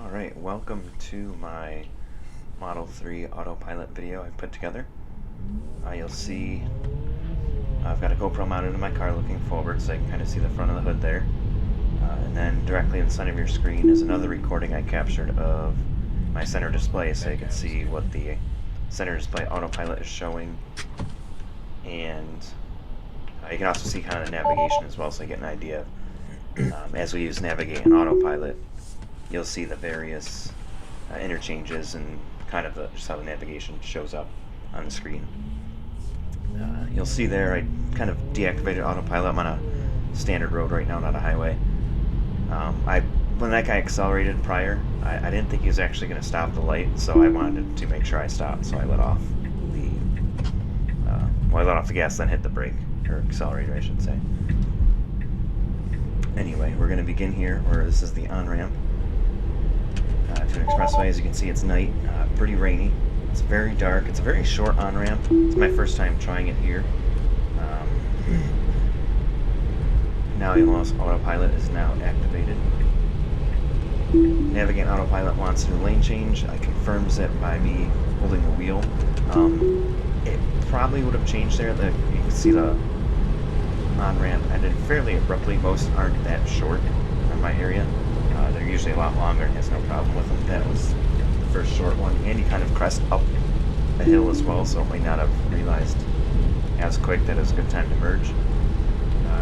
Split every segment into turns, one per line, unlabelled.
Alright, welcome to my Model 3 Autopilot video I put together. You'll see I've got a GoPro mounted in my car looking forward so I can kind of see the front of the hood there. And then directly in the center of your screen is another recording I captured of my center display so you can see what the center display Autopilot is showing. And you can also see kind of the navigation as well so you get an idea. As we use Navigate and Autopilot, you'll see the various interchanges and kind of just how the navigation shows up on the screen. You'll see there I kind of deactivated Autopilot. I'm on a standard road right now, not a highway. When that guy accelerated prior, I didn't think he was actually going to stop the light, so I wanted to make sure I stopped, so I let off the gas, then hit the brake, or accelerator I should say. Anyway, we're going to begin here, where this is the Onramp to an expressway. As you can see, it's night, pretty rainy. It's very dark. It's a very short on-ramp. It's my first time trying it here. Now you'll notice Autopilot is now activated. Navigate Autopilot wants to do lane change. It confirms it by me holding the wheel. It probably would have changed there. You can see the on-ramp ended fairly abruptly. Most aren't that short in my area. They're usually a lot longer and has no problem with them. That was the first short one. And you kind of crest up a hill as well, so it might not have realized as quick that it was a good time to merge.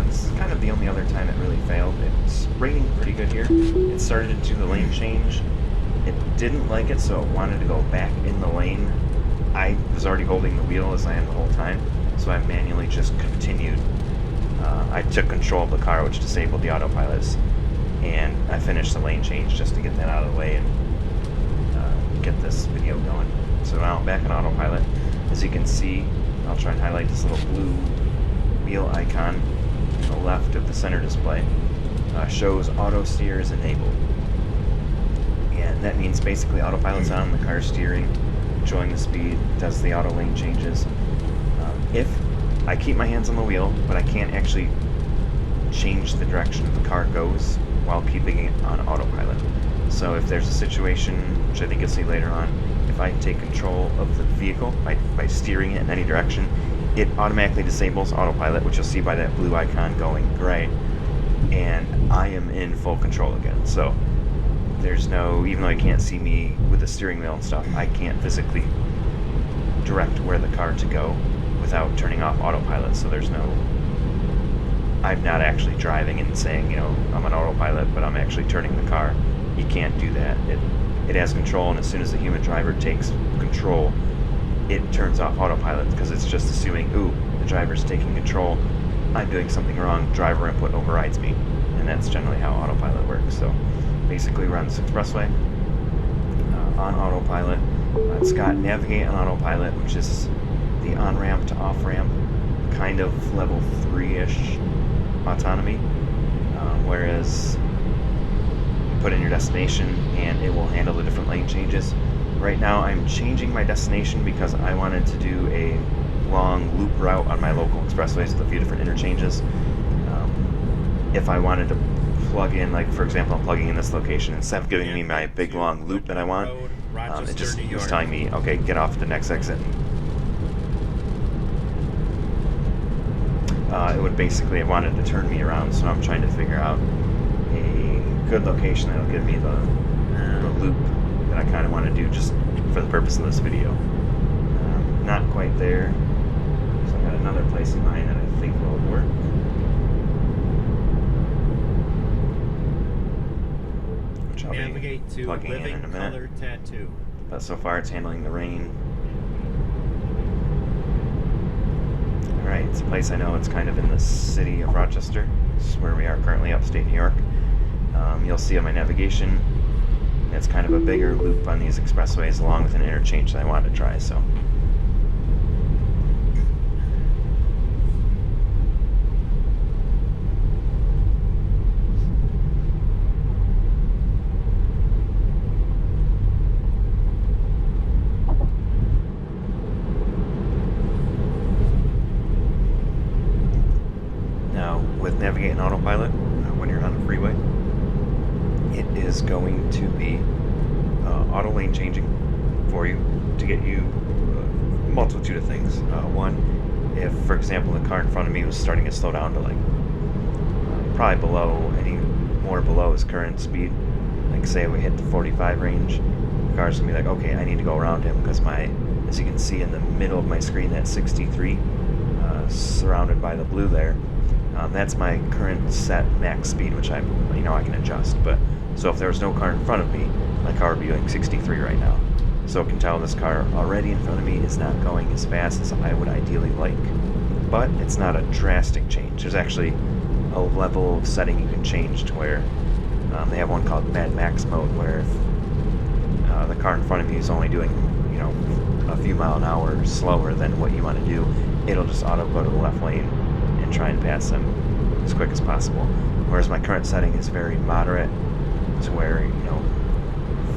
This is kind of the only other time it really failed. It's raining pretty good here. It started to do the lane change. It didn't like it, so it wanted to go back in the lane. I was already holding the wheel as I am the whole time, so I manually just continued. I took control of the car, which disabled the autopilots, and I finished the lane change just to get that out of the way and get this video going. So now I'm back in Autopilot. As you can see, I'll try and highlight this little blue wheel icon to the left of the center display. Shows auto steer is enabled. And that means basically Autopilot's on, the car's steering, controlling the speed, does the auto lane changes. If I keep my hands on the wheel, but I can't actually change the direction the car goes while keeping it on Autopilot. So if there's a situation, which I think you'll see later on, if I take control of the vehicle by steering it in any direction, it automatically disables Autopilot, which you'll see by that blue icon going gray, and I am in full control again. So there's no, even though you can't see me with the steering wheel and stuff, I can't physically direct where the car to go without turning off Autopilot. So there's no, I'm not actually driving and saying, you know, I'm on Autopilot, but I'm actually turning the car. You can't do that. It has control, and as soon as the human driver takes control, it turns off Autopilot, because it's just assuming, ooh, the driver's taking control, I'm doing something wrong, driver input overrides me. And that's generally how Autopilot works. So basically we're on this expressway on Autopilot. It's got Navigate on Autopilot, which is the on-ramp to off-ramp, kind of level 3-ish autonomy, whereas you put in your destination and it will handle the different lane changes. Right now I'm changing my destination because I wanted to do a long loop route on my local expressways with a few different interchanges. If I wanted to plug in, like for example I'm plugging in this location, instead of giving me my big long loop that I want, it was telling me, okay, get off the next exit. It would basically have wanted to turn me around, so I'm trying to figure out a good location that'll give me the loop that I kind of want to do just for the purpose of this video. Not quite there, so I got another place in mind that I think will work. Which I'll be plugging in a minute. But so far it's handling the rain. Alright, it's a place I know. It's kind of in the city of Rochester. This is where we are currently, upstate New York. You'll see on my navigation, it's kind of a bigger loop on these expressways along with an interchange that I wanted to try, so. Now, with Navigate and Autopilot, when you're on the freeway, it is going to be auto lane changing for you to get you a multitude of things. One, if, for example, the car in front of me was starting to slow down to like probably below his current speed, like say we hit the 45 range, the car's gonna be like, okay, I need to go around him because as you can see in the middle of my screen, that 63, surrounded by the blue there, that's my current set max speed, which I can adjust. But so if there was no car in front of me, my car would be doing 63 right now. So it can tell this car already in front of me is not going as fast as I would ideally like. But it's not a drastic change. There's actually a level of setting you can change to where they have one called Mad Max mode, where if the car in front of you is only doing a few mile an hour slower than what you want to do, it'll just auto go to the left lane and try and pass them as quick as possible. Whereas my current setting is very moderate, to where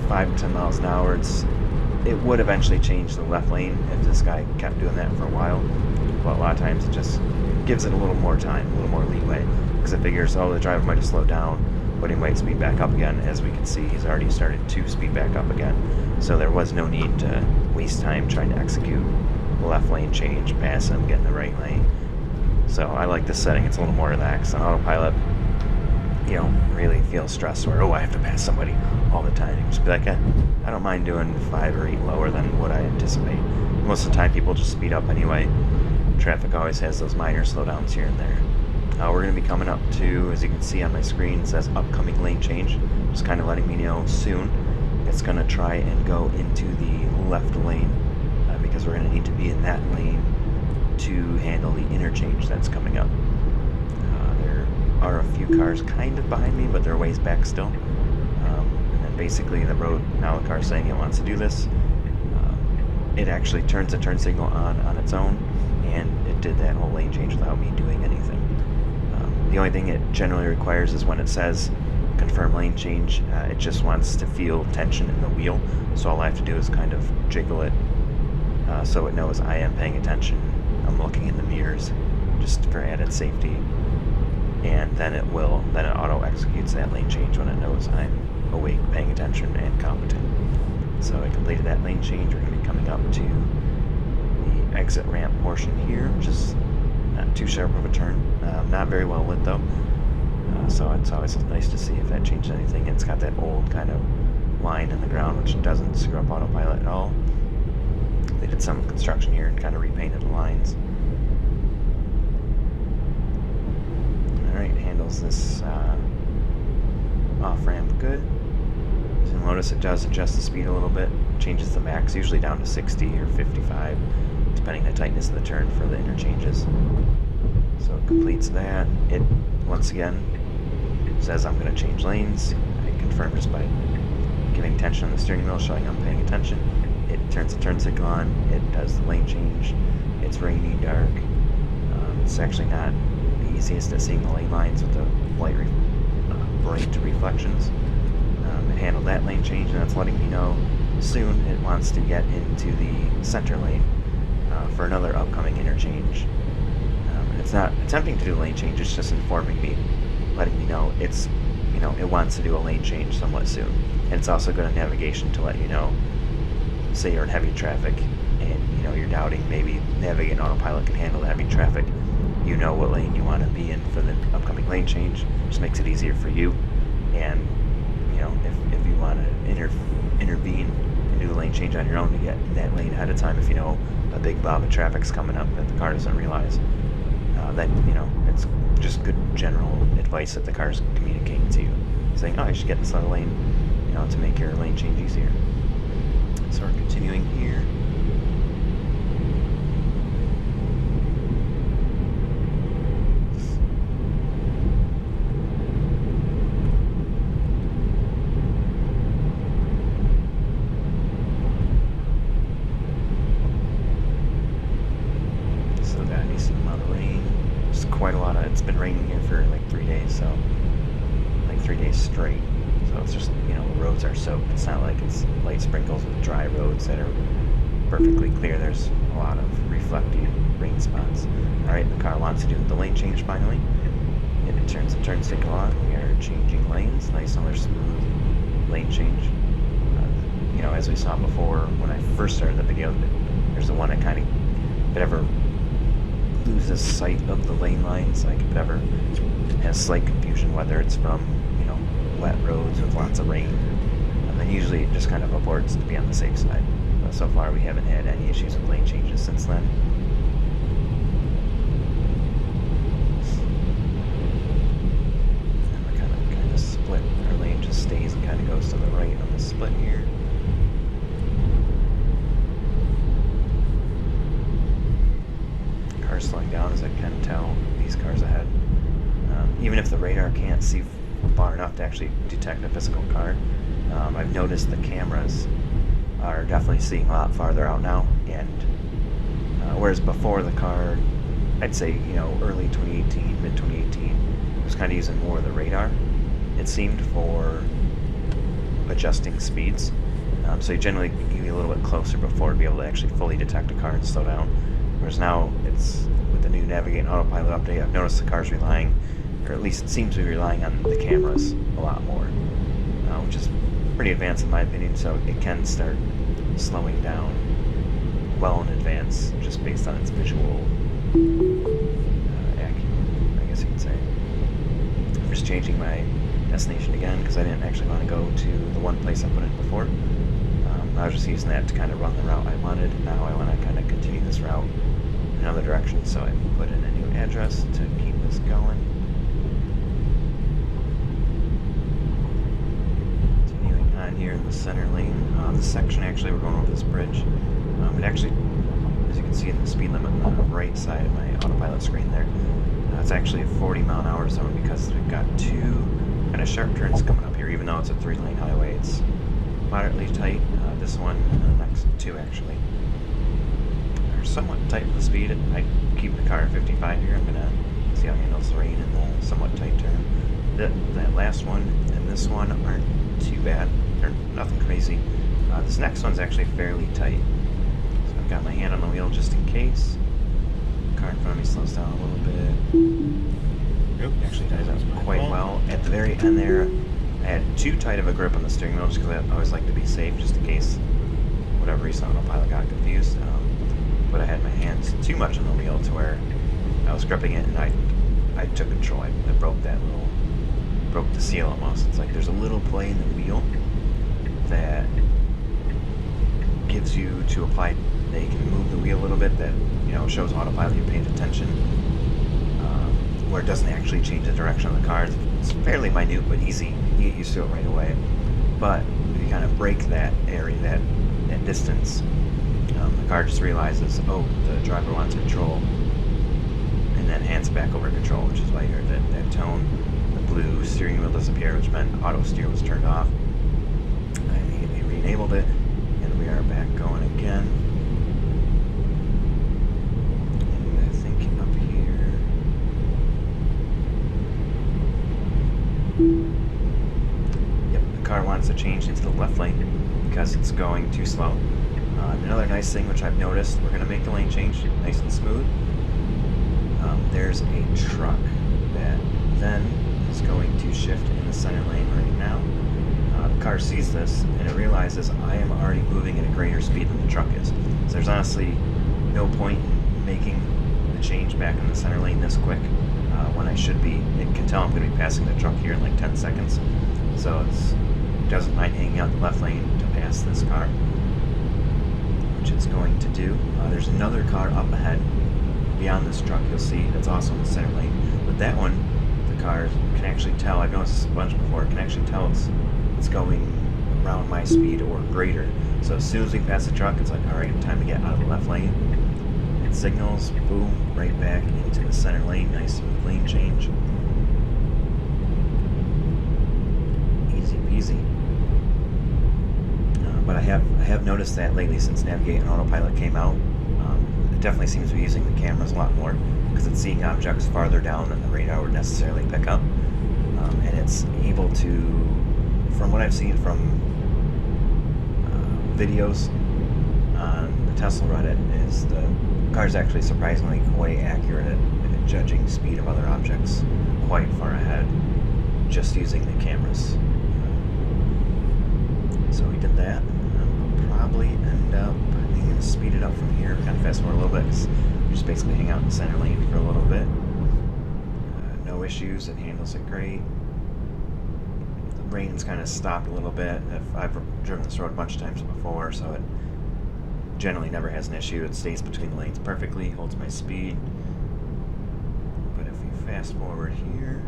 5 to 10 miles an hour, it would eventually change the left lane if this guy kept doing that for a while. But a lot of times it just gives it a little more time, a little more leeway, because it figures, oh, the driver might have slowed down, but he might speed back up again. As we can see, he's already started to speed back up again. So there was no need to waste time trying to execute the left lane change, pass him, get in the right lane. So I like this setting. It's a little more relaxed. On autopilot, you don't really feel stressed where, oh, I have to pass somebody all the time. You just be like, I don't mind doing 5 or 8 lower than what I anticipate. Most of the time people just speed up anyway. Traffic always has those minor slowdowns here and there. We're going to be coming up to, as you can see on my screen, it says upcoming lane change. Just kind of letting me know soon it's going to try and go into the left lane, because we're going to need to be in that lane to handle the interchange that's coming up. There are a few cars kind of behind me, but they're ways back still. And then basically the road, now the car's saying it wants to do this. It actually turns the turn signal on its own, and it did that whole lane change without me doing anything. The only thing it generally requires is when it says confirm lane change, it just wants to feel tension in the wheel. So all I have to do is kind of jiggle it so it knows I am paying attention. I'm looking in the mirrors just for added safety. And then it auto executes that lane change when it knows I'm awake, paying attention, and competent. So I completed that lane change. We're going to be coming up to the exit ramp portion here, which is not too sharp of a turn. Not very well lit though, so it's always nice to see if that changed anything. It's got that old kind of line in the ground, which doesn't screw up autopilot at all. They did some construction here and kind of repainted the lines. Alright, handles this off-ramp good. So you'll notice it does adjust the speed a little bit, changes the max, usually down to 60 or 55, depending on the tightness of the turn for the interchanges. So it completes that. It, once again, says I'm going to change lanes. I confirm just by giving tension on the steering wheel, showing I'm paying attention. It turns the turn signal on. It does the lane change. It's rainy, dark. It's actually not the easiest at seeing the lane lines with the bright reflections. It handled that lane change, and that's letting me know soon it wants to get into the center lane for another upcoming interchange. It's not attempting to do a lane change, it's just informing me, letting me know it wants to do a lane change somewhat soon. And it's also good on navigation to let you know, say you're in heavy traffic and you're doubting maybe navigating autopilot can handle the heavy traffic. You know what lane you want to be in for the upcoming lane change. Just makes it easier for you. And if you want to intervene and do the lane change on your own to get in that lane ahead of time, if you know a big blob of traffic's coming up that the car doesn't realize, then it's just good general advice that the car's communicating to you, saying, oh, you should get in this other lane, to make your lane change easier. So we're continuing here. It's been raining here for like 3 days, so like 3 days straight. So it's just, the roads are soaked. It's not like it's light sprinkles with dry roads that are perfectly clear. There's a lot of reflecting rain spots. Alright, the car wants to do the lane change finally. It turns the turn signal on. We are changing lanes. Nice, another smooth lane change. as we saw before when I first started the video, there's the one that kind of, if it ever loses sight of the lane lines, like if it ever has slight confusion, whether it's from, you know, wet roads with lots of rain, and then usually it just kind of aborts to be on the safe side. But so far we haven't had any issues with lane changes since then. And we're kind of split. Our lane just stays and kind of goes to the right on the split here. Cars slowing down, as I can tell these cars ahead. Even if the radar can't see far enough to actually detect a physical car, I've noticed the cameras are definitely seeing a lot farther out now, and whereas before the car, I'd say, you know, early 2018, mid 2018, was kind of using more of the radar, it seemed, for adjusting speeds. So you generally give you a little bit closer before to be able to actually fully detect a car and slow down. Whereas now, it's with the new Navigate and Autopilot update, I've noticed the car's relying, or at least it seems to be relying on the cameras a lot more, which is pretty advanced in my opinion, so it can start slowing down well in advance, just based on its visual acumen, I guess you could say. I'm just changing my destination again, because I didn't actually want to go to the one place I put in before. I was just using that to kind of run the route I wanted. Now I want to kind of continue this route in another direction, so I put in a new address to keep this going. Continuing on here in the center lane. This section, actually, we're going over this bridge. It actually, as you can see in the speed limit on the right side of my autopilot screen there, it's actually a 40-mile-an-hour zone, because we've got two kind of sharp turns coming up here. Even though it's a 3-lane highway, it's moderately tight. This one and the next two, actually, are somewhat tight with the speed. I keep the car at 55 here. I'm going to see how it handles the rain in the somewhat tight turn. That last one and this one aren't too bad. They're nothing crazy. This next one's actually fairly tight. So I've got my hand on the wheel just in case. The car in front of me slows down a little bit. Yep. Actually ties up quite well. At the very end there, I had too tight of a grip on the steering wheel, just because I always like to be safe, just in case, whatever reason, Autopilot got confused. But I had my hands too much on the wheel to where I was gripping it, and I took control. I broke the seal almost. It's like there's a little play in the wheel that gives you to apply, that you can move the wheel a little bit, that, you know, shows Autopilot you paid attention, where it doesn't actually change the direction of the car. It's fairly minute, but easy. You get used to it right away. But if you kind of break that area, that distance, the car just realizes, oh, the driver wants control, and then hands back over control, which is why you heard that tone. The blue steering wheel disappeared, which meant auto steer was turned off. I immediately re-enabled it, and we are back going again. And I think up here, yep, the car wants to change into the left lane because it's going too slow. Another nice thing which I've noticed, we're going to make the lane change nice and smooth. There's a truck that then is going to shift in the center lane right now. The car sees this, and it realizes I am already moving at a greater speed than the truck is. So there's honestly no point in making the change back in the center lane this quick, when I should be. It can tell I'm going to be passing the truck here in like 10 seconds. So it doesn't mind hanging out the left lane to pass this car, which it's going to do. There's another car up ahead beyond this truck, you'll see, that's also in the center lane. But that one, the car can actually tell, I've noticed this a bunch before, it can actually tell it's going around my speed or greater. So as soon as we pass the truck, it's like, alright, time to get out of the left lane. It signals, boom, right back into the center lane. Nice smooth lane change. Easy peasy. But I have noticed that lately, since Navigate and Autopilot came out, it definitely seems to be using the cameras a lot more, because it's seeing objects farther down than the radar would necessarily pick up. And it's able to, from what I've seen from videos on the Tesla Reddit, is the car's actually surprisingly quite accurate at judging speed of other objects quite far ahead, just using the cameras. So we did that. speed it up from here, kind of fast forward a little bit. Just basically hang out in the center lane for a little bit. No issues, it handles it great. The rain's kind of stopped a little bit. I've driven this road a bunch of times before, so it generally never has an issue. It stays between the lanes perfectly, holds my speed. But if you fast forward here,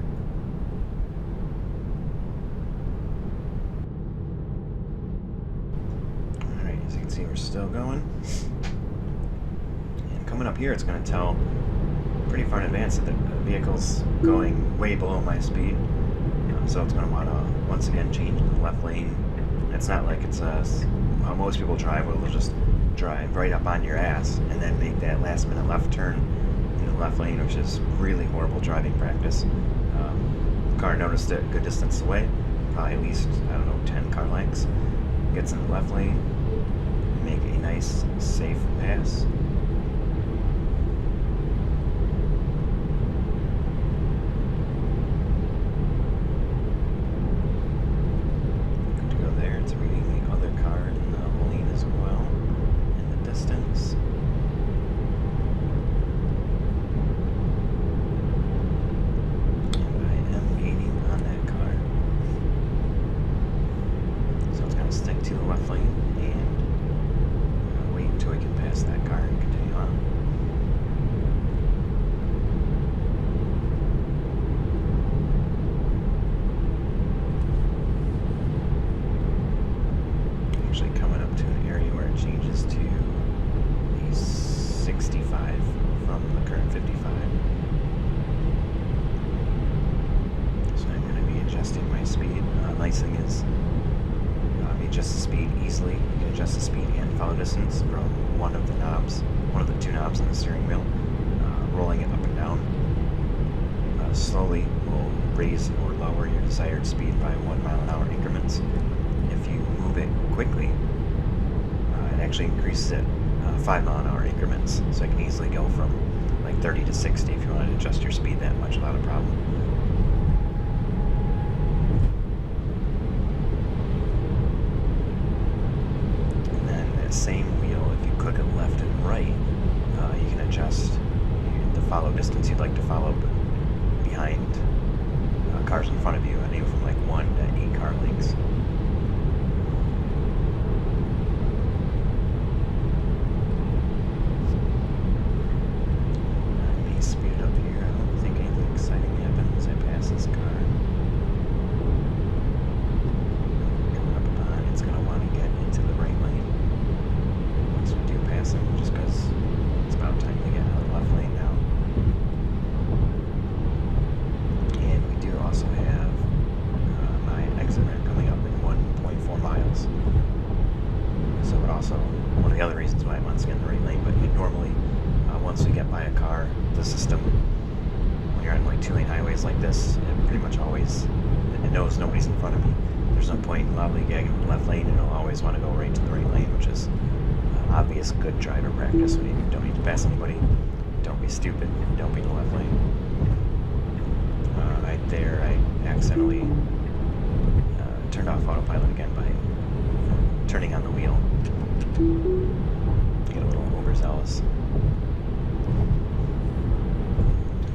alright, as you can see, we're still going. And coming up here, it's going to tell pretty far in advance that the vehicle's going way below my speed. So it's going to want to, once again, change to the left lane. It's not like it's how most people drive, where they'll just drive right up on your ass and then make that last minute left turn in the left lane, which is really horrible driving practice. The car noticed it a good distance away, probably at least, I don't know, 10 car lengths. Gets in the left lane, make a nice, safe pass. Nice thing is, you adjust the speed easily. You can adjust the speed and follow distance from one of the two knobs on the steering wheel. Rolling it up and down slowly will raise or lower your desired speed by 1 mile an hour increments. If you move it quickly, it actually increases it 5 mile an hour increments. So you can easily go from like 30 to 60 if you want to adjust your speed that much without a problem. Same wheel, if you click it left and right, you can adjust the follow distance you'd like to follow behind cars in front of you, anywhere from like 1 to 8 car lengths. Let me speed it up here. I don't think anything exciting happens as I pass this car. Coming up on, it's going to want to get into the right lane. Just because it's about time to get out of the left lane now. And we do also have my exit ramp coming up in 1.4 miles. So it also, one of the other reasons why it wants to get in the right lane, but normally once we get by a car, the system, when you're on like 2-lane highways like this, it pretty much always, it knows nobody's in front of me. There's no point in lollygagging in the left lane, and it'll always want to go right to the right lane, which is obvious good driver practice. When you don't need to pass anybody, don't be stupid, don't be in the left lane. Right there, I accidentally turned off autopilot again by turning on the wheel. Get a little overzealous.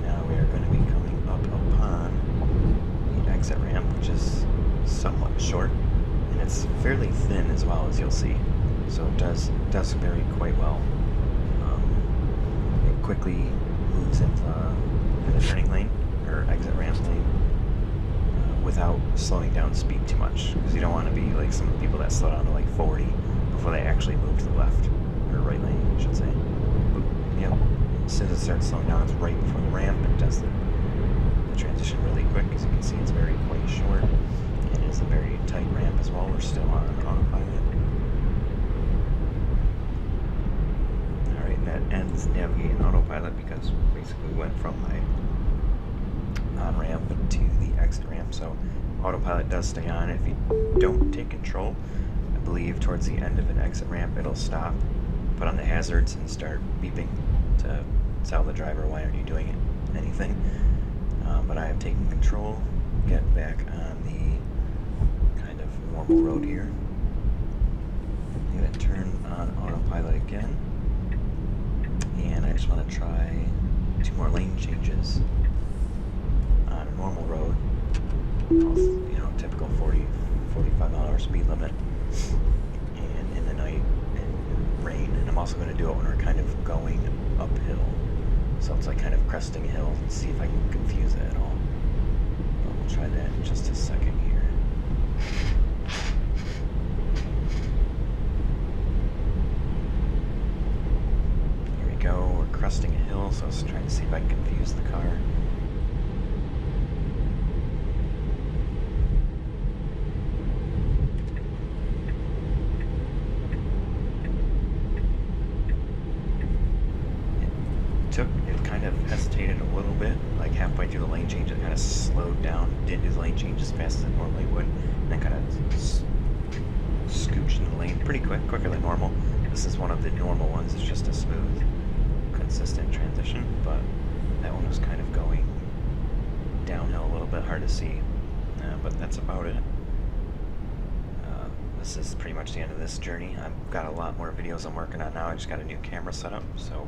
Now we are going to be coming up upon the exit ramp, which is somewhat short, and it's fairly thin as well, as you'll see. So it does vary quite well. It quickly moves into the turning lane, or exit ramp lane, without slowing down speed too much, because you don't want to be like some of the people that slow down to like 40 before they actually move to the left, or right lane, I should say. Yep. As soon as it starts slowing down, it's right before the ramp. It does the transition really quick. As you can see, it's quite short. It is a very tight ramp as well. We're still on autopilot. That ends navigating autopilot, because basically we went from my on-ramp to the exit ramp, so autopilot does stay on. If you don't take control, I believe towards the end of an exit ramp it'll stop, put on the hazards, and start beeping to tell the driver why aren't you doing anything. But I have taken control, get back on the kind of normal road here. I'm going to turn on autopilot again, and I just want to try 2 more lane changes on a normal road. You know, typical 45-mile-an-hour speed limit, and in the night and rain. And I'm also going to do it when we're kind of going uphill, so it's like kind of cresting a hill, and see if I can confuse it at all. But we'll try that in just a second here. Here we go, we're cresting a hill, so I was trying to see if I can confuse the car. It kind of hesitated a little bit, like halfway through the lane change it kind of slowed down, didn't do the lane change as fast as it normally would, and then kind of scooched in the lane pretty quick, quicker than normal. This is one of the normal ones, it's just a smooth, consistent transition, but that one was kind of going downhill a little bit, hard to see, but that's about it. This is pretty much the end of this journey. I've got a lot more videos I'm working on now. I just got a new camera set up, so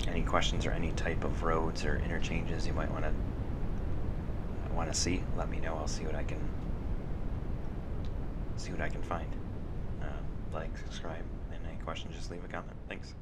any questions or any type of roads or interchanges you might want to see, let me know. I'll see what I can find. Like, subscribe, and any questions, just leave a comment. Thanks.